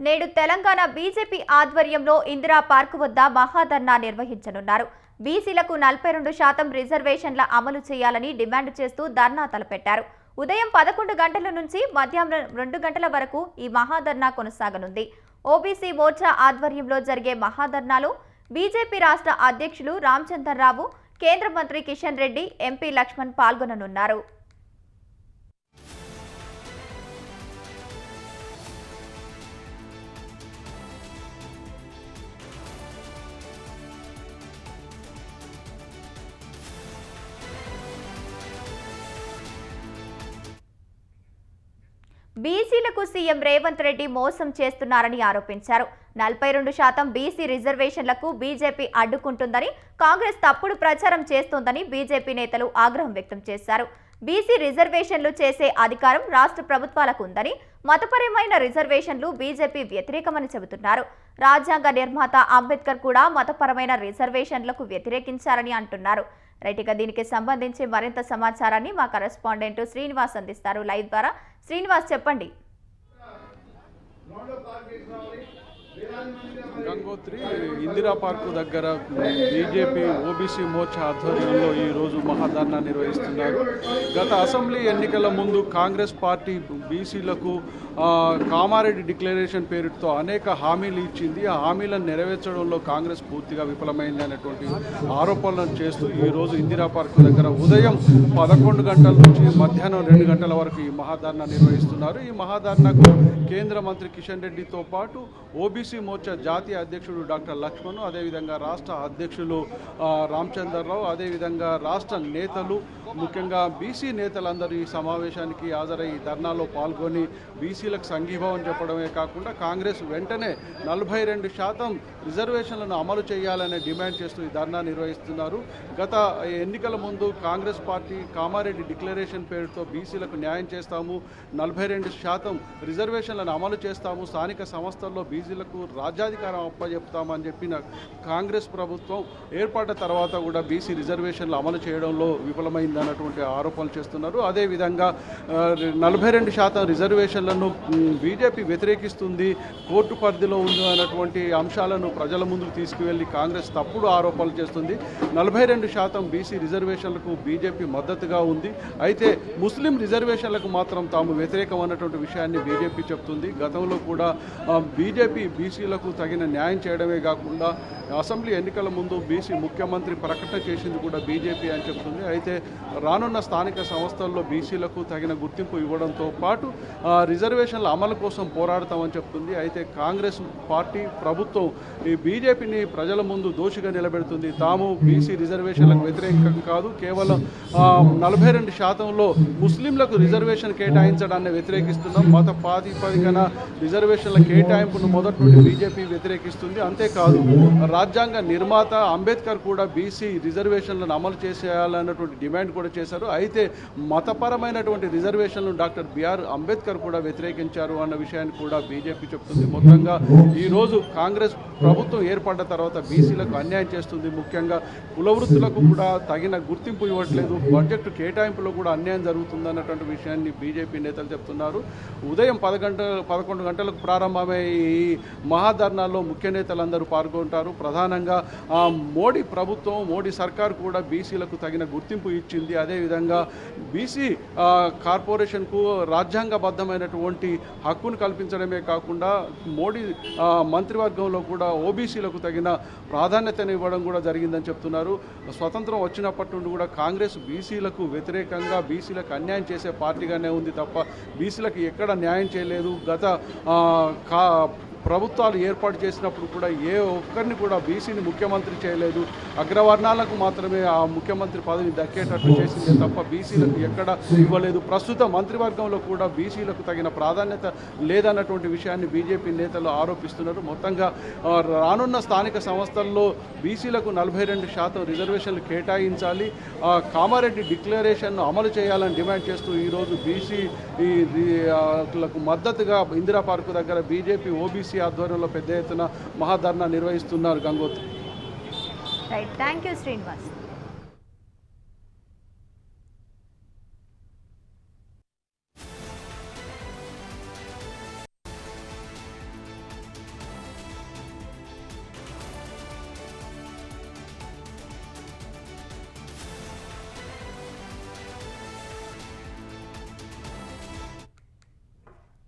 నేడు తెలంగాణ బీజేపీ ఆధ్వర్యంలో ఇందిరా పార్క్ వద్ద మహాధర్నా నిర్వహించనున్నారు. బీసీలకు 42% రిజర్వేషన్ల అమలు చేయాలని డిమాండ్ చేస్తూ ధర్నా తలపెట్టారు. ఉదయం 11 గంటల నుంచి మధ్యాహ్నం 2 గంటల వరకు ఈ మహాధర్నా కొనసాగనుంది. ఓబీసీ మోర్చా ఆధ్వర్యంలో జరిగే మహాధర్నాలో బీజేపీ రాష్ట్ర అధ్యక్షులు రామచంద్రరావు, కేంద్ర మంత్రి కిషన్ రెడ్డి, ఎంపీ లక్ష్మణ్ పాల్గొననున్నారు. బీసీలకు సీఎం రేవంత్ రెడ్డి మోసం చేస్తున్నారని ఆరోపించారు. 42% బీసీ రిజర్వేషన్లకు బీజేపీ అడ్డుకుంటుందని, కాంగ్రెస్ తప్పుడు ప్రచారం చేస్తోందని బీజేపీ నేతలు ఆగ్రహం వ్యక్తం చేశారు. బీసీ రిజర్వేషన్లు చేసే అధికారం రాష్ట్ర ప్రభుత్వాలకు ఉందని, మతపరమైన రిజర్వేషన్లు బీజేపీ వ్యతిరేకమని చెబుతున్నారు. రాజ్యాంగ నిర్మాత అంబేద్కర్ కూడా మతపరమైన రిజర్వేషన్లకు వ్యతిరేకించారని అంటున్నారు. రైట్గా దీనికి సంబంధించి మరింత సమాచారాన్ని మా కరెస్పాండెంట్ శ్రీనివాస్ అందిస్తారు లైవ్ ద్వారా. శ్రీనివాస్, చెప్పండి. గంగోత్రి ఇందిరా పార్కు దగ్గర బీజేపీ ఓబీసీ మోర్చా ఆధ్వర్యంలో ఈరోజు మహాధర్నా నిర్వహిస్తున్నారు. గత అసెంబ్లీ ఎన్నికల ముందు కాంగ్రెస్ పార్టీ బీసీలకు కామారెడ్డి డిక్లరేషన్ పేరుతో అనేక హామీలు ఇచ్చింది. ఆ హామీలను నెరవేర్చడంలో కాంగ్రెస్ పూర్తిగా విఫలమైంది అనేటువంటి ఆరోపణలను చేస్తూ ఈరోజు ఇందిరా పార్కు దగ్గర ఉదయం 11 గంటల నుంచి మధ్యాహ్నం 2 గంటల వరకు ఈ మహాధర్నా నిర్వహిస్తున్నారు. ఈ మహాధర్నాకు కేంద్ర మంత్రి కిషన్ రెడ్డితో పాటు ఓబీసీ మోర్చా జాతీయ అధ్యక్షుడు డాక్టర్ లక్ష్మణ్, అదేవిధంగా రాష్ట్ర అధ్యక్షులు రామచంద్రరావు, అదేవిధంగా రాష్ట్ర నేతలు, ముఖ్యంగా బీసీ నేతలందరూ ఈ సమావేశానికి హాజరై ఈ ధర్నాలో పాల్గొని బీసీలకు సంఘీభావం చెప్పడమే కాకుండా కాంగ్రెస్ వెంటనే 42% రిజర్వేషన్లను అమలు చేయాలనే డిమాండ్ చేస్తూ ఈ ధర్నా నిర్వహిస్తున్నారు. గత ఎన్నికల ముందు కాంగ్రెస్ పార్టీ కామారెడ్డి డిక్లరేషన్ పేరుతో బీసీలకు న్యాయం చేస్తాము, 42% రిజర్వేషన్లను అమలు చేస్తాము, స్థానిక సంస్థల్లో బీసీలకు రాజ్యాధికారం అప్పచెప్తామని చెప్పిన కాంగ్రెస్ ప్రభుత్వం ఏర్పడ్డ తర్వాత కూడా బీసీ రిజర్వేషన్లు అమలు చేయడంలో విఫలమైందన్నటువంటి ఆరోపణలు చేస్తున్నారు. అదేవిధంగా 42% రిజర్వేషన్లను బీజేపీ వ్యతిరేకిస్తుంది, కోర్టు పరిధిలో ఉంది అన్నటువంటి అంశాలను ప్రజల ముందుకు తీసుకువెళ్లి కాంగ్రెస్ తప్పుడు ఆరోపణలు చేస్తుంది. 42% బీసీ రిజర్వేషన్లకు బీజేపీ మద్దతుగా ఉంది. అయితే ముస్లిం రిజర్వేషన్లకు మాత్రం తాము వ్యతిరేకం అన్నటువంటి విషయాన్ని బీజేపీ చెప్తుంది. గతంలో కూడా బీజేపీ బీసీలకు తగిన న్యాయం చేయడమే కాకుండా అసెంబ్లీ ఎన్నికల ముందు బీసీ ముఖ్యమంత్రి ప్రకటన చేసింది కూడా బీజేపీ అని చెప్తుంది. అయితే రానున్న స్థానిక సంస్థల్లో బీసీలకు తగిన గుర్తింపు ఇవ్వడంతో పాటు రిజర్వేషన్ల అమలు కోసం పోరాడతామని చెప్తుంది. అయితే కాంగ్రెస్ పార్టీ ప్రభుత్వం ఈ బీజేపీని ప్రజల ముందు దోషిగా నిలబెడుతుంది. తాము బీసీ రిజర్వేషన్లకు వ్యతిరేకం కాదు, కేవలం 42%లో ముస్లింలకు రిజర్వేషన్ కేటాయించడాన్ని వ్యతిరేకిస్తున్నాం, మత ప్రాతిపదికన రిజర్వేషన్ల కేటాయింపును మొదటి నుండి బీజేపీ వ్యతిరేకిస్తుంది. అంతేకాదు రాజ్యాంగ నిర్మాత అంబేద్కర్ కూడా బీసీ రిజర్వేషన్లను అమలు చేసేయాలన్నటువంటి డిమాండ్ కూడా చేశారు. అయితే మతపరమైనటువంటి రిజర్వేషన్లను డాక్టర్ బిఆర్ అంబేద్కర్ కూడా వ్యతిరేకించారు అన్న విషయాన్ని కూడా బీజేపీ చెప్తుంది. మొత్తంగా ఈరోజు కాంగ్రెస్ ప్రభుత్వం ఏర్పడ్డ తర్వాత బీసీలకు అన్యాయం చేస్తుంది. ముఖ్యంగా కులవృత్తులకు కూడా తగిన గుర్తింపు ఇవ్వట్లేదు, బడ్జెట్ కేటాయింపులో కూడా అన్యాయం జరుగుతుంది అన్నటువంటి విషయాన్ని బీజేపీ నేతలు చెప్తున్నారు. ఉదయం 11 గంటలకు ప్రారంభమై ఈ మహాధర్నాలో ముఖ్య నేతలందరూ పాల్గొంటారు. ప్రధానంగా మోడీ ప్రభుత్వం, మోడీ సర్కార్ కూడా బీసీలకు తగిన గుర్తింపు ఇచ్చింది. అదేవిధంగా బీసీ కార్పొరేషన్కు రాజ్యాంగబద్ధమైనటువంటి హక్కును కల్పించడమే కాకుండా మోడీ మంత్రివర్గంలో కూడా ఓబీసీలకు తగిన ప్రాధాన్యతను ఇవ్వడం కూడా జరిగిందని చెప్తున్నారు. స్వతంత్రం వచ్చినప్పటి నుండి కూడా కాంగ్రెస్ బీసీలకు వ్యతిరేకంగా బీసీలకు అన్యాయం చేసే పార్టీగానే ఉంది తప్ప బీసీలకు ఎక్కడ న్యాయం చేయలేదు. గత ప్రభుత్వాలు ఏర్పాటు చేసినప్పుడు కూడా ఏ ఒక్కరిని కూడా బీసీని ముఖ్యమంత్రి చేయలేదు. అగ్రవర్ణాలకు మాత్రమే ఆ ముఖ్యమంత్రి పదవిని దక్కేటట్లు చేసిందే తప్ప బీసీలకు ఎక్కడ ఇవ్వలేదు. ప్రస్తుత మంత్రివర్గంలో కూడా బీసీలకు తగిన ప్రాధాన్యత లేదన్నటువంటి విషయాన్ని బీజేపీ నేతలు ఆరోపిస్తున్నారు. మొత్తంగా రానున్న స్థానిక సంస్థల్లో బీసీలకు 42% రిజర్వేషన్లు కేటాయించాలి, కామారెడ్డి డిక్లరేషన్ను అమలు చేయాలని డిమాండ్ చేస్తూ ఈరోజు బీసీలకు మద్దతుగా ఇందిరా పార్కు దగ్గర బీజేపీ ఓబీసీ ఆధ్వర్యంలో పెద్ద ఎత్తున మహాధర్నా నిర్వహిస్తున్నారు. Gangotri. Right, thank you Srinivas.